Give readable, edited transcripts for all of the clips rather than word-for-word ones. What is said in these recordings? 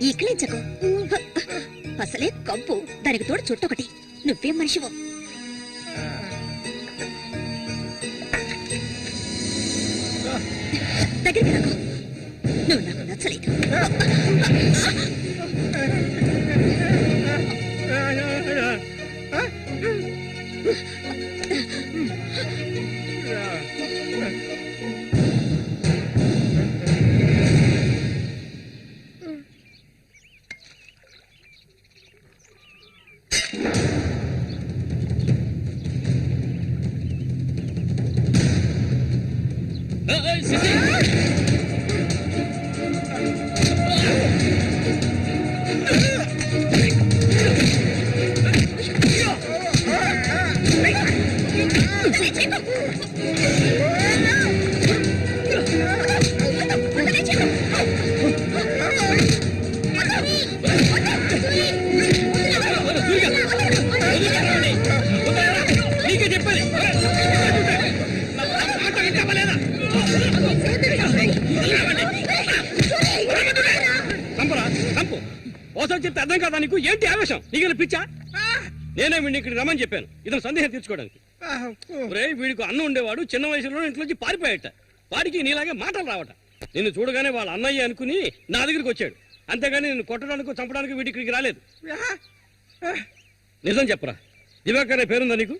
ఈకిలించకు, అసలే కంపు, దానికి తోడు చుట్టొకటి. నువ్వేం మనిషివో. దగ్గరికి రాకు, నువ్వు నాకు నచ్చలేదు. చెప్తే అర్థం కాదా నీకు? ఏంటి ఆవేశం? నీకు పిచ్చా? నేనే వీడిని ఇక్కడికి రమ్మని చెప్పాను ఇతను సందేహం తీర్చుకోవడానికి. వీడికి అన్న ఉండేవాడు, చిన్న వయసులో ఇంట్లోంచి పారిపోయాట. వాడికి నీలాగే మాటలు రావట. నిన్ను చూడగానే వాళ్ళ అన్నయ్య అనుకుని నా దగ్గరికి వచ్చాడు. అంతేగాని నిన్ను కొట్టడానికి చంపడానికి వీడి ఇక్కడికి రాలేదు. నిజం చెప్పరా, దివాకర్ అనే పేరుందా నీకు?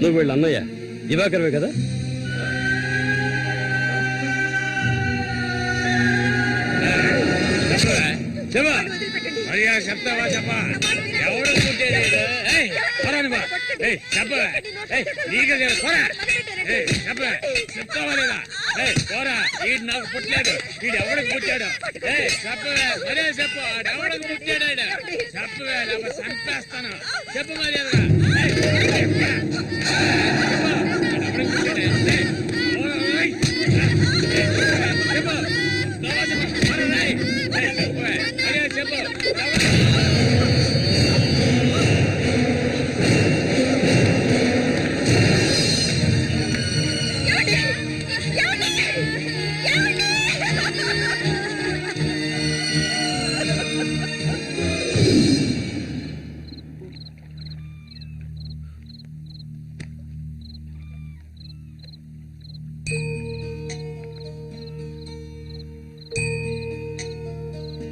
నువ్వు వీళ్ళ అన్నయ్య దివాకర్వే కదా? చెప్తావా? చెప్పా. ఎవడు చెప్తావా లేదా? పోరా, వీడు నాకు పుట్టలేదు. వీడు ఎవడికి పుట్టాడు? చెప్పవే, మరే చెప్పు. ఎవడికి పుట్టాడు? చెప్పవే, లేకపోతే చంపేస్తాను. చెప్పు మర్యాదగా. ఎవడికి పుట్టాడు?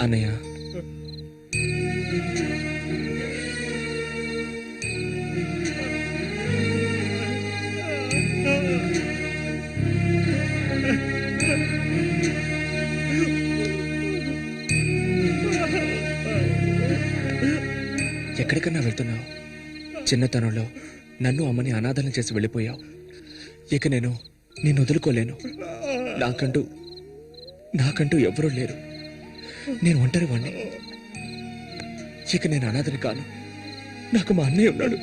అన్నయ్య, ఎక్కడికన్నా వెళ్తున్నావు? చిన్నతనంలో నన్ను అమ్మని అనాథలను చేసి వెళ్ళిపోయావు. ఇక నేను నిన్ను వదులుకోలేను. నాకంటూ ఎవరూ లేరు. నేను ఒంటరి వాణ్ణి. ఇక నేను అనాథని కాను. నాకు మా అన్నయ్య ఉన్నాడు.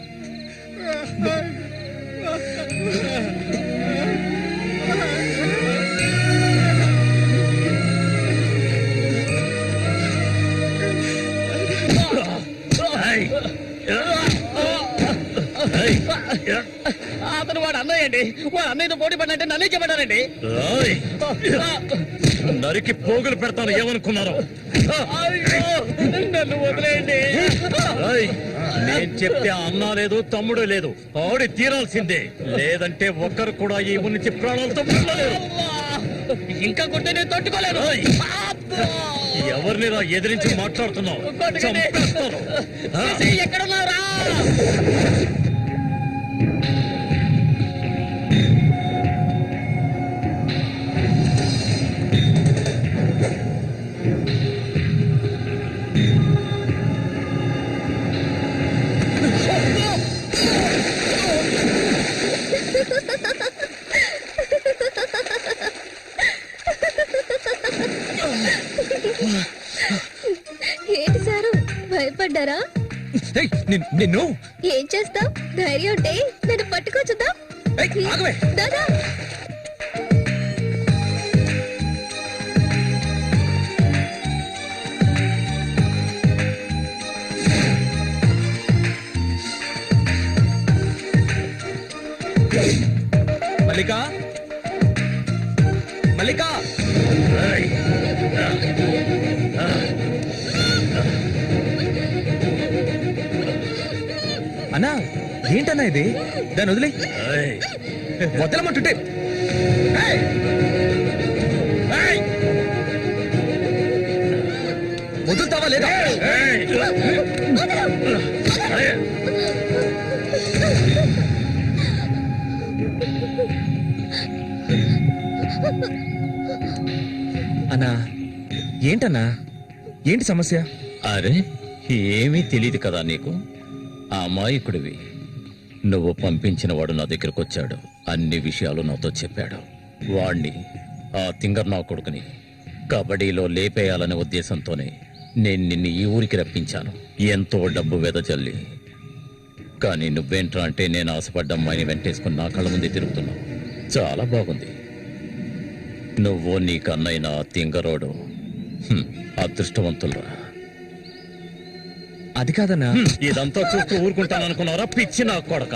అతను వాడు అన్నయ్య అండి. వాడు అన్నయ్యతో పోటీ పడినంటే నన్నే చెప్పాడండి. నరికి పోగులు పెడతాను ఏమనుకున్నారు? నన్ను వదిలేయండి. నేను చెప్తే అన్నా లేదు, తమ్ముడు లేదు. ఆడి తీరాల్సిందే. లేదంటే ఒక్కరు కూడా ఈ ఊరి నుంచి ప్రాణాలతో ఇంకా కొట్టే నేను తట్టుకోలేను. ఎవరిని ఎదిరించి మాట్లాడుతున్నావు? ఎక్కడున్నారా? ఏంటి సారు, భయపడ్డారా? నిన్ను ఏం చేస్తావ్? ధైర్యం ఉంటే నన్ను పట్టుకోవచ్చుదా? దాదా మల్లిక మల్లిక అన్నా ఏంటన్నా ఇది దాన్ని వదిలే వదలమంటుంటే వదులుతావా లేదా అన్నా ఏంటన్నా ఏంటి సమస్య? అరే ఏమీ తెలియదు కదా నీకు. ఆ అమాయకుడివి. నువ్వు పంపించిన వాడు నా దగ్గరకు వచ్చాడు, అన్ని విషయాలు నాతో చెప్పాడు. వాణ్ణి ఆ తింగర్ నా కొడుకుని కబడ్డీలో లేపేయాలనే ఉద్దేశంతోనే నేను నిన్ను ఈ ఊరికి రప్పించాను, ఎంతో డబ్బు వెదజల్లి. కానీ నువ్వేంట్రా అంటే నేను ఆశపడ్డ అమ్మాయిని వెంటేసుకుని నా కళ్ళ ముందే తిరుగుతున్నావు. చాలా బాగుంది. నువ్వు నీ కన్నైన తింగరోడు అదృష్టవంతులరా. అది కాదన్నా. ఇదంతా చూస్తూ ఊరుకుంటాననుకున్నారా పిచ్చి నా కొడక?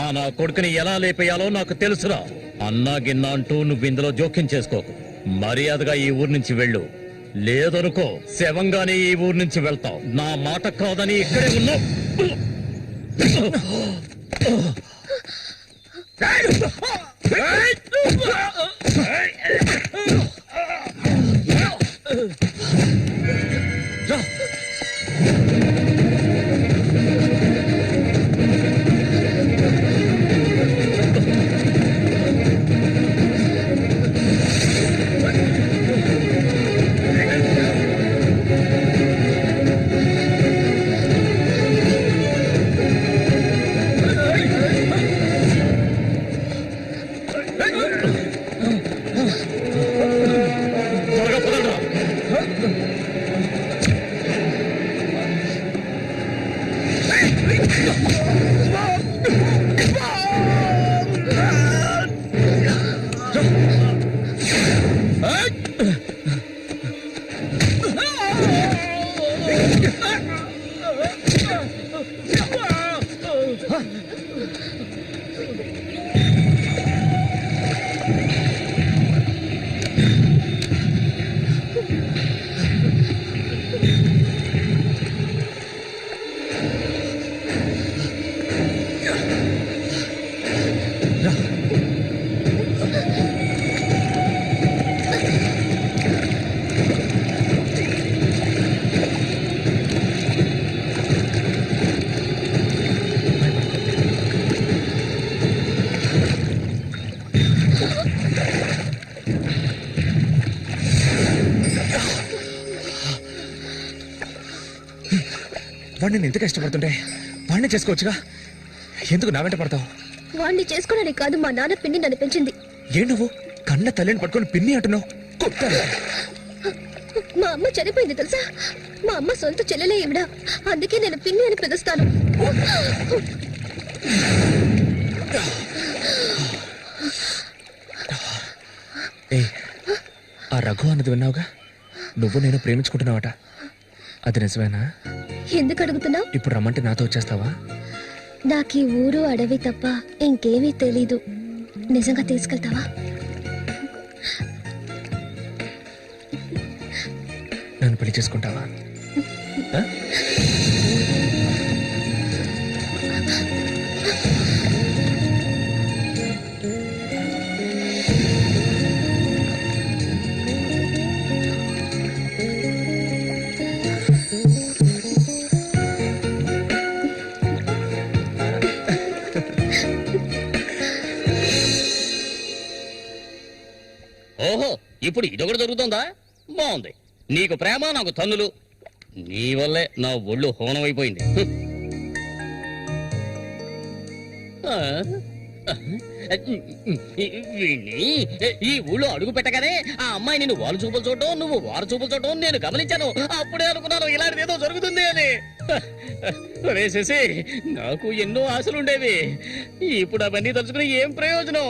ఆ నా కొడుకుని ఎలా లేపేయాలో నాకు తెలుసురా. అన్నా గిన్నా అంటూ నువ్వు ఇందులో జోక్యం చేసుకోకు. మర్యాదగా ఈ ఊరు నుంచి వెళ్ళు, లేదనుకో శవంగానే ఈ ఊరు నుంచి వెళ్తావు. నా మాట కాదని ఇక్కడే ఉన్నావు. వాడిని నేను ఎంతగా ఇష్టపడుతుంటే వాడిని చేసుకోవచ్చుగా, ఎందుకు నా వెంట పడతావు? వాడిని చేసుకోవడానికి కాదు, మా నాన్న పిన్ని నన్ను పెంచింది. ఏ నువ్వు కన్న తల్లిని పట్టుకొని పిన్ని అంటున్నావు? మా అమ్మ చనిపోయింది తెలుసా? మా అమ్మ సొంత చెల్లెలే ఈవిడ, అందుకే నేను పిన్ని అని పిలుస్తాను. ఏ ఆ రఘు అన్నది విన్నావుగా? నువ్వు నేను ప్రేమించుకుంటున్నావట, అది నిజమేనా? ఎందుకు అడుగుతున్నావు? ఇప్పుడు రమ్మంటే నాతో వచ్చేస్తావా? నాకు ఈ ఊరు అడవి తప్ప ఇంకేమీ తెలీదు. నిజంగా తీసుకెళ్తావా? నన్ను పెళ్లి చేసుకుంటావా? ఓహో, ఇప్పుడు ఇదొకటి దొరుకుతుందా? బాగుంది. నీకు ప్రేమ, నాకు తన్నులు. నీ వల్లే నా ఒళ్ళు హోనం అయిపోయింది. ఈ ఊళ్ళో అడుగు పెట్టగానే ఆ అమ్మాయి నేను వారు చూపులు చూడటం, నువ్వు వారు చూపులు చూడటం నేను గమనించాను. అప్పుడే అనుకున్నాను ఇలాంటిది ఏదో జరుగుతుంది అని. శశి, నాకు ఎన్నో ఆశలుండేవి. ఇప్పుడు అవన్నీ తలుచుకుని ఏం ప్రయోజనం?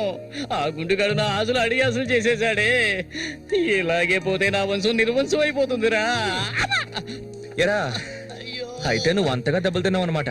ఆ గుండుగాడు నా ఆశలు అడిగి ఆశలు చేసేసాడే. ఇలాగే పోతే నా వంశం నిర్వంశం అయిపోతుందిరా. ఎరా, అయితే నువ్వు అంతగా దెబ్బలు తిన్నావు అనమాట.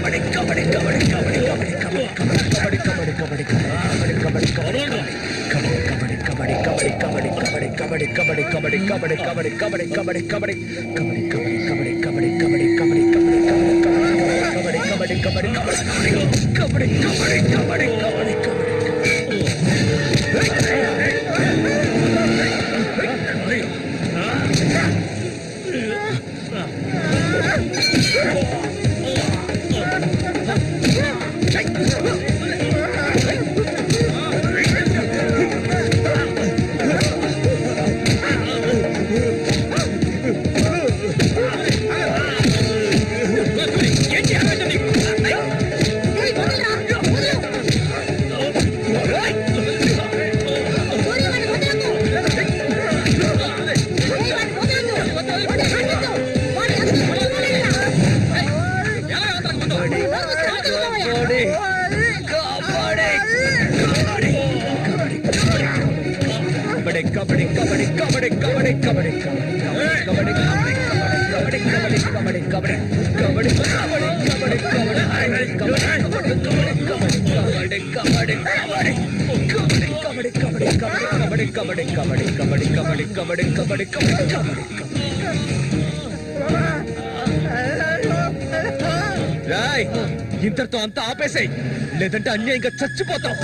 ఏంటి ఆవేశం నీకు? కాపాడే కబడ్డీ కబడ్డీ కబడ్డీ కబడ్డీ రాయ్ ఇంతటితో అంతా ఆపేసాయి, లేదంటే అన్యాయంగా చచ్చిపోతాం.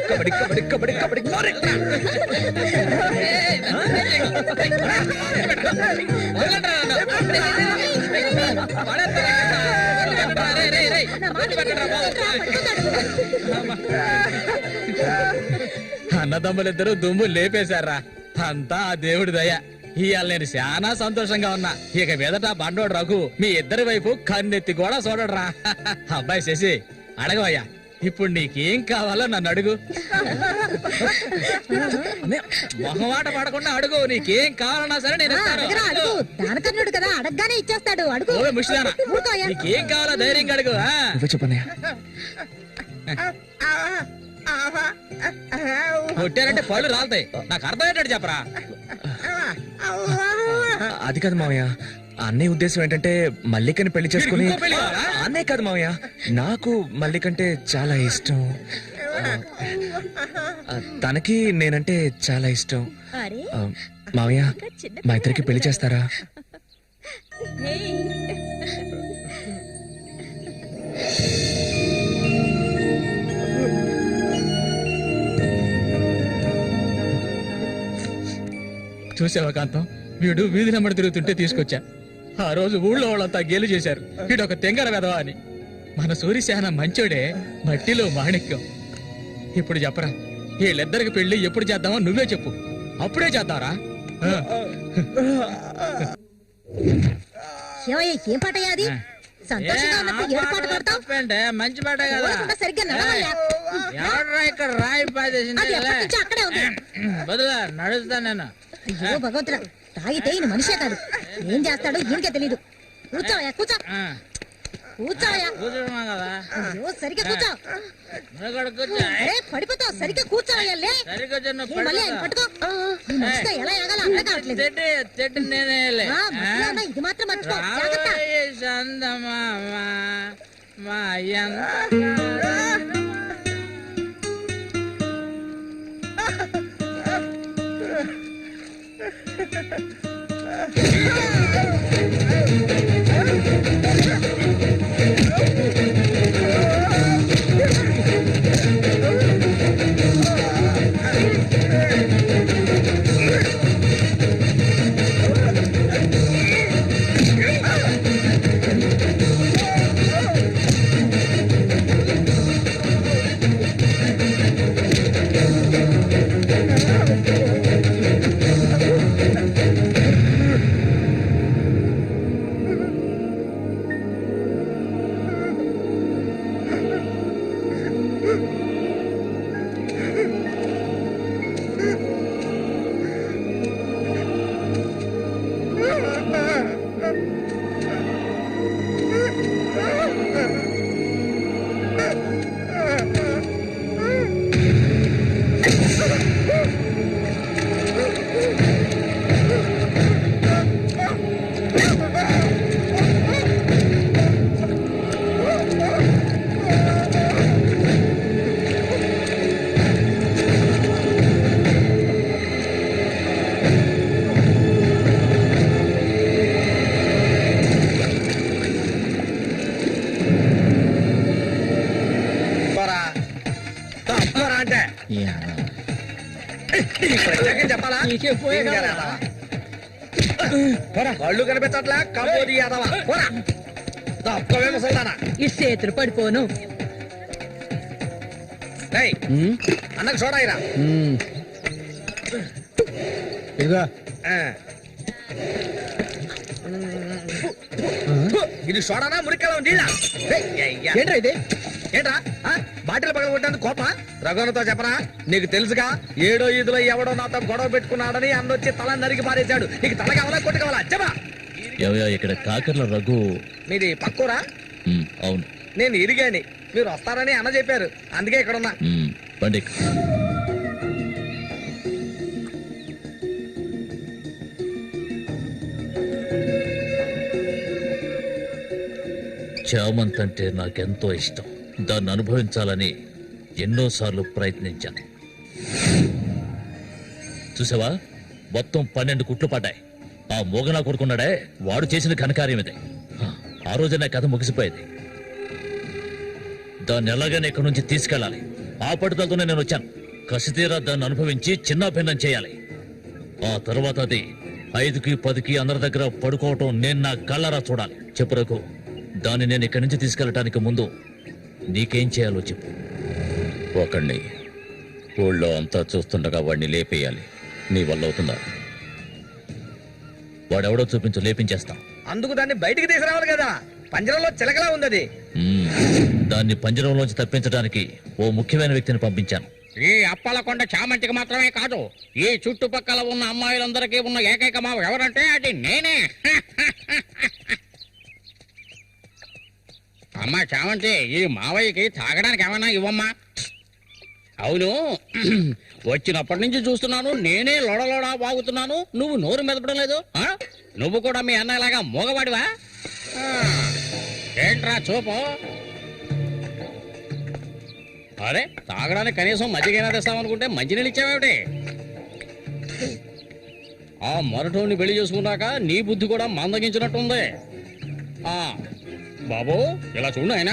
కబడ్డీ కబడ్డీ కబడ్డీ కబడ్డీ అన్నదమ్ములిద్దరూ దుమ్ము లేపేశారా, అంతా ఆ దేవుడి దయ. ఇవాళ నేను చాలా సంతోషంగా ఉన్నా. ఇక మీదట బండోడు రఘు మీ ఇద్దరి వైపు కన్నెత్తి కూడా చూడడురా. అబ్బాయి శశి అడగవయ్యా, ఇప్పుడు నీకేం కావాలో నన్ను అడుగు. మొహమాట పడకుండా అడుగు, నీకేం కావాలన్నా సరే నేను ఇస్తాను. దానకర్ణుడు కదా, అడగగానే ఇచ్చేస్తాడు. అడుగు. ఓ ముష్టిదానా, నీకేం కావాలో ధైర్యంగా అడుగు. చెప్పనయ్యా, కొట్టారంటే పళ్ళు రాలుతాయి. నాకు అర్థమయ్యేటట్టు చెప్పరా. అది కాదు మావయ్య, అన్నయ్య ఉద్దేశం ఏంటంటే మల్లికని పెళ్లి చేసుకుని. అన్నయ్య కాదు మావయ్య, నాకు మల్లికంటే చాలా ఇష్టం. తనకి నేనంటే చాలా ఇష్టం. మావయ్య, మా ఇద్దరికి పెళ్లి చేస్తారా? చూసావా కాంతం, వీడు వీధి నెమ్మడి తిరుగుతుంటే తీసుకొచ్చా. ఆ రోజు ఊళ్ళో వాళ్ళంతా గేలు చేశారు, వీడు ఒక తెంగర వెధవా అని. మన సూర్యశాన మంచోడే, మట్టిలో మాణిక్యం. ఇప్పుడు చెప్పరా, వీళ్ళిద్దరికి పెళ్లి ఎప్పుడు చేద్దామో నువ్వే చెప్పు, అప్పుడే చేద్దారా. ఏం పాటయ్యా అది? సంతోషంగా ఉన్నప్పుడు ఏడు పాట పాడతావు? మంచి పాట కదా, సరిగ్గా నడవయ్యా. ఇక్కడ రాయి అది ఎప్పటి నుంచో అక్కడే ఉంది. బదులా నడుస్తా నేను. అయ్యో భగవంతుడా, తాగితే ఈయన మనిషే కాదు, ఏం చేస్తాడో ఈయనకే తెలీదు. కూర్చోవయ్యా, కూర్చో. కూర్చోవయ్యా. కదా, అయ్యో సరిగ్గా కూర్చో. కూర్చో. పడిపోతావు, సరిగ్గా కూర్చోవయ్యా. లే, మళ్ళీ ఆయన పట్టుకో. ఈ మనిషితో ఎలా ఎగాలో అర్థం కావట్లేదు. ఇది మాత్రం మర్చిపో. చెప్పాలా? కళ్ళు కనిపించట్లా, కబోది యాదవా. ఈ చేతులు పడిపోను. అన్నకు చూడాయిరా. ఇది చూడనా మురికాల నీళ్ళ? ఏంట్రా ఇది? ఏంట్రా బాటిల్ పగల కొట్టేందుకు కోప? రఘునతో చెప్పరా, నీకు తెలుసుగా 7వ ఈదులో ఎవడో నాతో గొడవ పెట్టుకున్నాడని అన్నొచ్చి తల నరికి పారేశాడు. నీకు తల కావాలా కొట్టు కావాలా చెప్పా? ఇక్కడ కాకర్ల రఘు మీది పక్కూరా? అవును. నేను ఇరిగాని మీరు వస్తారని అన్న చెప్పారు, అందుకే ఇక్కడ ఉన్నా. బండి చామంత్ అంటే నాకెంతో ఇష్టం. దాన్ని అనుభవించాలని ఎన్నోసార్లు ప్రయత్నించాను. చూసావా, మొత్తం 12 కుట్లు పడ్డాయి. ఆ మోగనా కొడుకున్నాడే, వాడు చేసిన ఘనకార్యం ఇదే. ఆ రోజు నా కథ ముగిసిపోయేది. దాన్ని ఎలాగైనా ఇక్కడి నుంచి తీసుకెళ్ళాలి. ఆ పట్టుదలతోనే నేను వచ్చాను. కసితీరా దాన్ని అనుభవించి చిన్న భిన్నం చేయాలి. ఆ తర్వాత అది 5కి 10కి అందరి దగ్గర పడుకోవటం నేను నా కళ్ళరా చూడాలి. చెప్పు రఘు, దాన్ని నేను ఇక్కడి నుంచి తీసుకెళ్ళటానికి ముందు నీకేం చేయాలో చెప్పు. ఒకడిని ఊళ్ళో అంతా చూస్తుండగా వాడిని లేపేయాలి. నీ వల్ల అవుతుందా? వాడెవడో చూపించు, లేపించేస్తాం. అందుకు దాన్ని బయటికి తీసుకురావాలి కదా, పంజరంలో చిలకలా ఉంది అది. దాన్ని పంజరంలోంచి తప్పించడానికి ఓ ముఖ్యమైన వ్యక్తిని పంపించాను. ఈ అప్పలకొండ చామంతికి మాత్రమే కాదు, ఈ చుట్టుపక్కల ఉన్న అమ్మాయిలందరికీ ఉన్న ఏకైక మావ ఎవరంటే అది నేనే. అమ్మా చామంతి, ఈ మావయ్యకి తాగడానికి ఏమన్నా ఇవ్వమ్మా. అవును, వచ్చినప్పటి నుంచి చూస్తున్నాను, నేనే లొడలోడా వాగుతున్నాను, నువ్వు నోరు మెదపడం లేదు. నువ్వు కూడా మీ అన్నలాగా మోగవాడివా? ఏంట్రా చూపు? అరే, తాగడానికి కనీసం మజ్జిగైనా తెస్తామనుకుంటే మంచినీళ్ళు ఇచ్చావేమిటి? ఆ మొరటోని పెళ్లి చేసుకున్నాక నీ బుద్ధి కూడా మందగించినట్టుంది. బాబు, ఇలా చూడు ఆయన,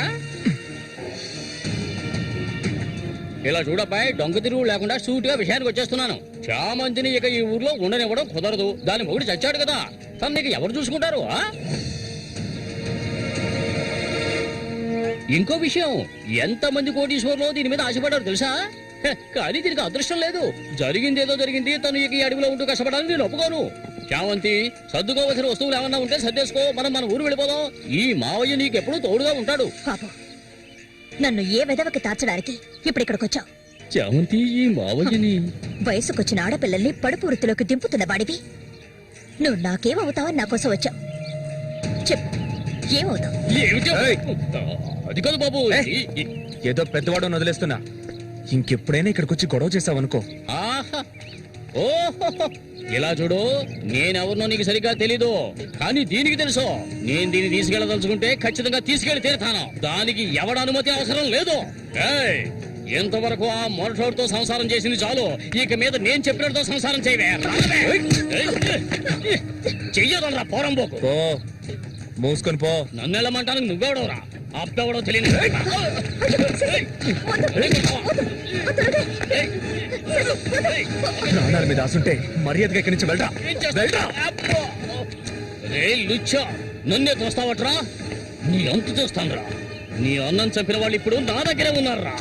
ఇలా చూడబ్బాయి, డొంక తిరుగు లేకుండా సూటిగా విషయానికి వచ్చేస్తున్నాను. చామంతిని ఇక ఈ ఊర్లో ఉండనివ్వడం కుదరదు. దాని మొగుడు చచ్చాడు కదా, తను నీకు ఎవరు చూసుకుంటారు? ఇంకో విషయం, ఎంతమంది కోటీశ్వర్లో దీని మీద ఆశపడ్డారు తెలుసా? కానీ దీనికి అదృష్టం లేదు. జరిగిందేదో జరిగింది, తను ఇక ఈ అడవిలో ఉంటూ కష్టపడాలని నేను ఒప్పుకోను. చామంతి, సర్దుకోవలసిన వస్తువులు ఏమన్నా ఉంటే సర్దేసుకో, మన ఊరు వెళ్ళిపోదాం. ఈ మావయ్య నీకెప్పుడు తోడుగా ఉంటాడు. నన్ను ఏ విధవకి తార్చడానికి ఇప్పుడు ఇక్కడికి వచ్చావు? చామంతి, ఈ మావయ్యని వయసుకొచ్చిన ఆడపిల్లల్ని పడుపు వృత్తిలోకి దింపుతున్న వాడివి నువ్వు నాకేమవుతావని నా కోసం వచ్చావు. చెప్పు, ఏమవుతావు? అది కాదు బాబు, ఏదో పెద్దవాడు వదిలేస్తున్నా. ఇంకెప్పుడైనా ఇక్కడికి వచ్చి గొడవ చేసావనుకో. ఓహో, ఇలా చూడు, నేనెవరినో నీకు సరిగ్గా తెలీదు, కానీ దీనికి తెలుసు. నేను దీన్ని తీసుకెళ్ళదలుచుకుంటే ఖచ్చితంగా తీసుకెళ్లి తీరుతాను. దానికి ఎవడ అనుమతి అవసరం లేదు. ఎంతవరకు ఆ మొరటోడితో సంసారం చేసింది చాలు. ఇక మీద నేను చెప్పినతో సంసారం చేయవే. చెయ్యదరా పోరంబోకు. మూసుకొని పో. నన్ను వెళ్ళమంటానికి నువ్వెవడవరా? అబ్బెవడో తెలియదు. ప్రాణాల మీద ఆసుంటే మర్యాదగా ఇక్కడి నుంచి వెళ్ళరా. లుచ్చా, నన్నే తోస్తావట్రా? నీ అంతు చూస్తానురా. నీ అన్నం చంపిన వాళ్ళు ఇప్పుడు నా దగ్గరే ఉన్నారా?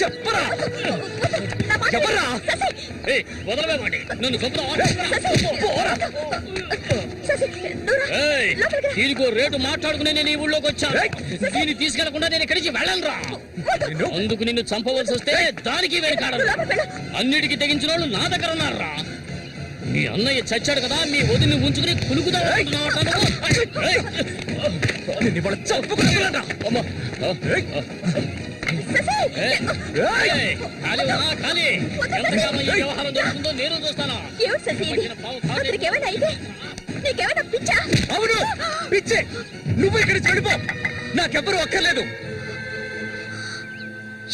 చెప్పరా వదలవేమండి, నన్ను దీనికో రేటు మాట్లాడుకునే నేను ఈ ఊళ్ళోకి వచ్చాను. దీన్ని తీసుకెళ్లకుండా నేను ఇక్కడి నుంచి వెళ్ళను రా. అందుకు నిన్ను చంపవలసి వస్తే దానికి వెనకాడరు. అన్నిటికీ తెగించిన వాళ్ళు నా దగ్గర ఉన్నారా? మీ అన్నయ్య చచ్చాడు కదా, మీ వదిని ఉంచుకుని కులుకుదా. వ్యవహారం జరుగుతుందో నేను చూస్తాను. అవును, పిచ్చే. నువ్వు ఇక్కడి నుంచి వెళ్ళిపో, నాకెవ్వరూ అక్కర్లేదు.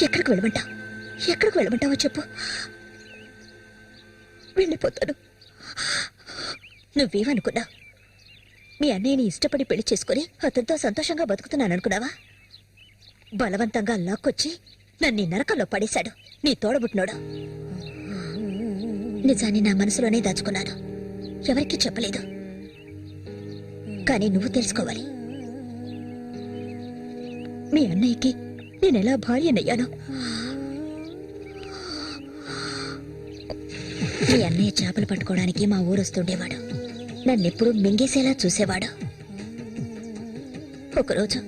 ఎక్కడికి వెళ్ళమంటావు? ఎక్కడికి వెళ్ళమంటావో చెప్పు, వెళ్ళిపోతాను. నువ్వేమనుకున్నావు? మీ అన్నయ్యని ఇష్టపడి పెళ్లి చేసుకుని అతనితో సంతోషంగా బతుకుతున్నాను అనుకున్నావా? బలవంతంగా లాక్కొచ్చి నన్ను నరకంలో పడేశాడు నీ తోడబుట్టినోడు. నిజాన్ని నా మనసులోనే దాచుకున్నాను, ఎవరికీ చెప్పలేదు. కానీ నువ్వు తెలుసుకోవాలి, మీ అన్నయ్యకి నేనెలా భార్యనయ్యాను. మీ అన్నయ్య చేపలు పట్టుకోవడానికి మా ఊరొస్తుండేవాడు. నన్నెప్పుడు మింగేసేలా చూసేవాడు. ఒకరోజు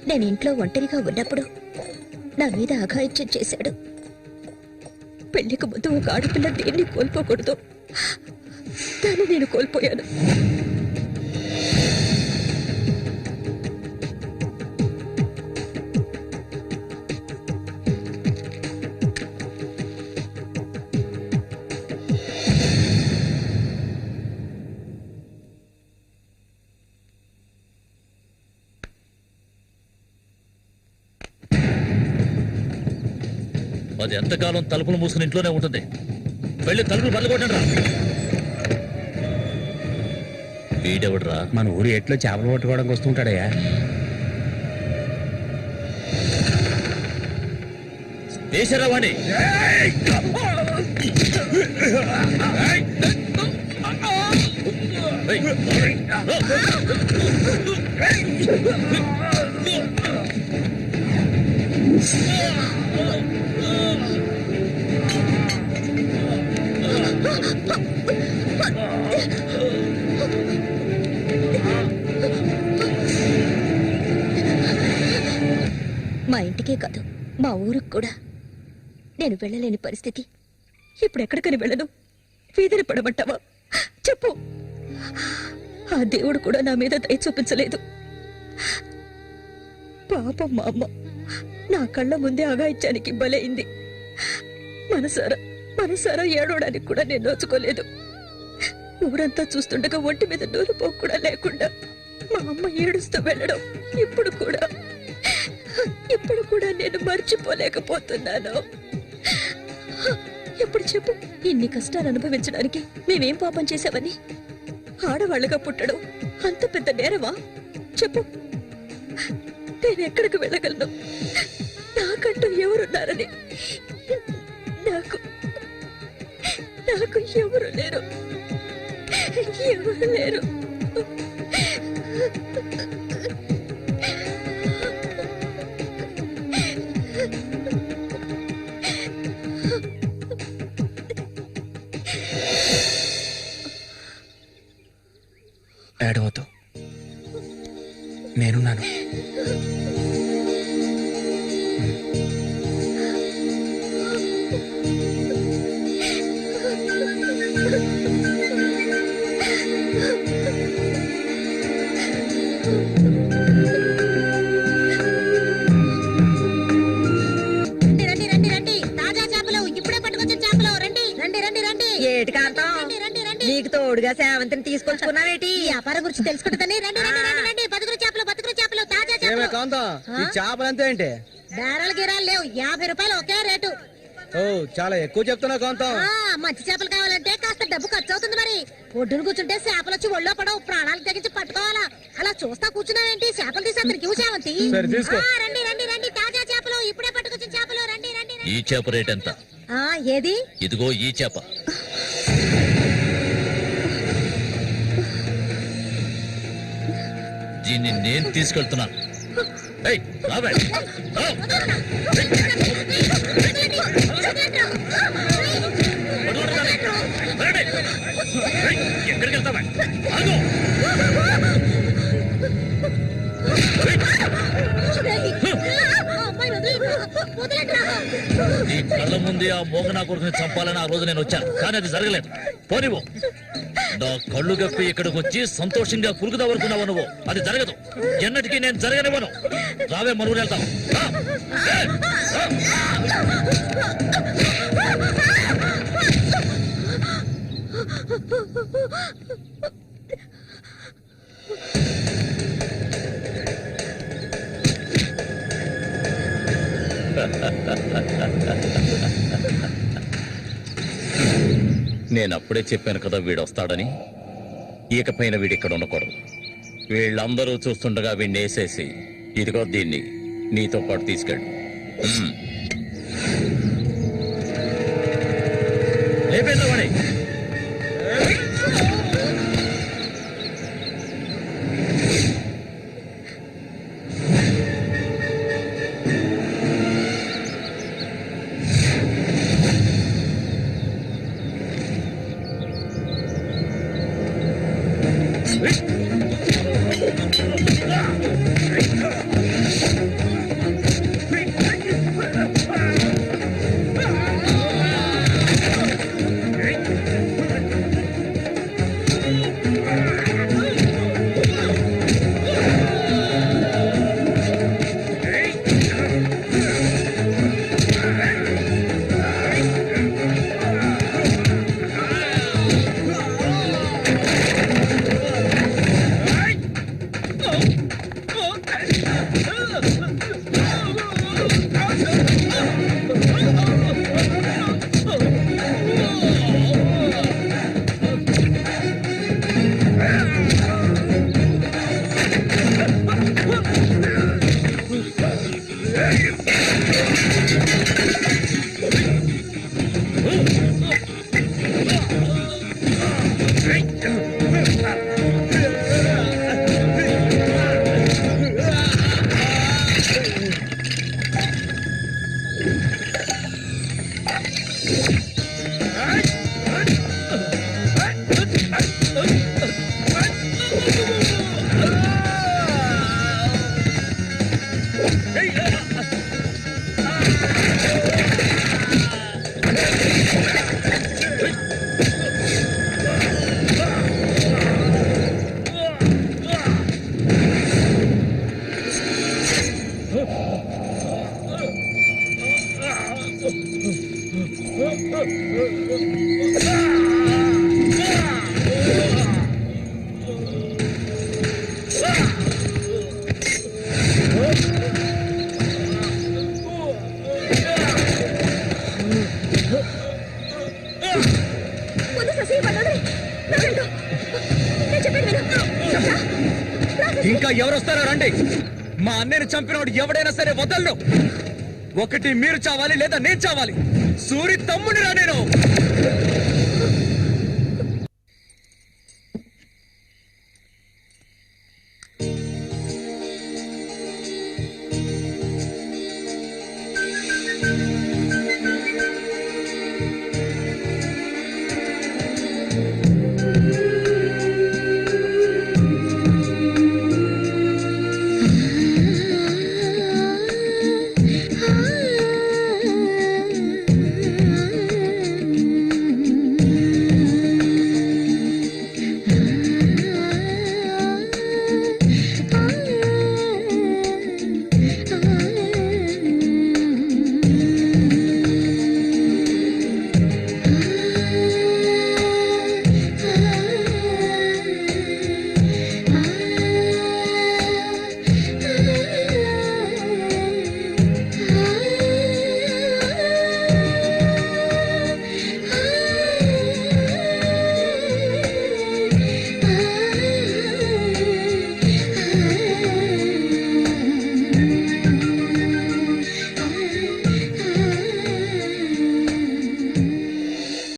నేను ఇంట్లో ఒంటరిగా ఉన్నప్పుడు నా మీద అఘాయిత్యం చేశాడు. పెళ్లికి ముందు ఒక ఆడపిల్ల దేన్ని కోల్పోకూడదు, దాన్ని నేను కోల్పోయాను. అది ఎంతకాలం తలుపులు మూసుకుని ఇంట్లోనే ఉంటుంది. వెళ్ళి తలుపులు బల్ల కొట్టండి రా. వీడెవడరా? మన ఊరు ఎట్లో చేపలు పట్టుకోవడానికి వస్తుంటాడయ్యా. వేసారా వాణి? మా ఇంటికే కాదు, మా ఊరికి కూడా నేను వెళ్ళలేని పరిస్థితి. ఇప్పుడు ఎక్కడికని వెళ్ళను? వీధిని పడమంటావా? చెప్పు. ఆ దేవుడు కూడా నా మీద దయ చూపించలేదు. పాపం మా అమ్మ నా కళ్ళ ముందే అగాయిత్యానికి బలైంది. మనసారా ఏడవడానికి కూడా నేను నోచుకోలేదు. ఊరంతా చూస్తుండగా ఒంటి మీద నూలుపోకు కూడా లేకుండా మా అమ్మ ఏడుస్తూ వెళ్ళడం ఇప్పుడు కూడా నేను మర్చిపోలేకపోతున్నాను. ఎప్పుడు చెప్పు, ఇన్ని కష్టాలు అనుభవించడానికి మేమేం పాపం చేశావని? ఆడవాళ్ళగా పుట్టడం అంత పెద్ద నేరమా? చెప్పు. నేను ఎక్కడికి వెళ్ళగలను? నాకంటూ ఎవరున్నారని నాకు ఎవరు లేరు. ఏడవద్దు, నేనున్నాను. నీకు తోడుగా సేవంతిని తీసుకొచ్చుకున్నావేటి? వ్యాపారం గురించి తెలుసుకుంటుందని రండి రండి రండి రండి. బతుకులు చేపలు తాజా చేపలు. చేపలు అంతే ఏంటి? బేరాలు గిరాలు లేవు, 50 రూపాయలు ఒకే రేటు. ఓ, చాలా ఎక్కువ చెప్తున్నా కాంతం. మంచి చేపలు కావాలంటే కాస్త డబ్బు ఖర్చు అవుతుంది. మరి ఒడ్డును కూర్చుంటే చేపలు వచ్చి ఒళ్ళో పడవు, ప్రాణాలు తెగించి పట్టుకోవాలా. అలా చూస్తా కూర్చున్నావేంటి? చేపలు తీసి అతనికి సేవంతి. రండి రండి రండి, తాజా చేపలు, ఇప్పుడే పట్టుకొచ్చిన చేపలు. రండి రండి. ఈ చేప రేట్ ఎంత? ఏది? ఇదిగో ఈ చేప. దీన్ని నేను తీసుకెళ్తున్నాను. ఎక్కడికి వెళ్తావా? నీ కళ్ళ ముందే ఆ మోగనా కొడుకుని చంపాలని ఆ రోజు నేను వచ్చాను, కానీ అది జరగలేదు. పోనివ్వు. నా కళ్ళు గప్పి ఇక్కడికి వచ్చి సంతోషంగా కురుకుదావనుకున్నావు నువ్వు. అది జరగదు, ఎన్నటికీ నేను జరగనివ్వను. రావే, మనుగురు వెళ్తాం. నేనప్పుడే చెప్పాను కదా వీడు వస్తాడని. ఇకపైన వీడి ఇక్కడ ఉండకూడదు. వీళ్ళందరూ చూస్తుండగా వీడిని వేసేసి ఇదిగో దీన్ని నీతో పాటు తీసుకెళ్ళు. లేపేద్దామని. ముందు శశి పడదు నేను చెప్పేది విను. ఇంకా ఎవరు వస్తారో రండి. మా అన్నయ్యని చంపినోడు ఎవడైనా సరే వదలను. ఒకటి మీరు చావాలి లేదా నేను చావాలి. సూరి తమ్ముడిరా నేను.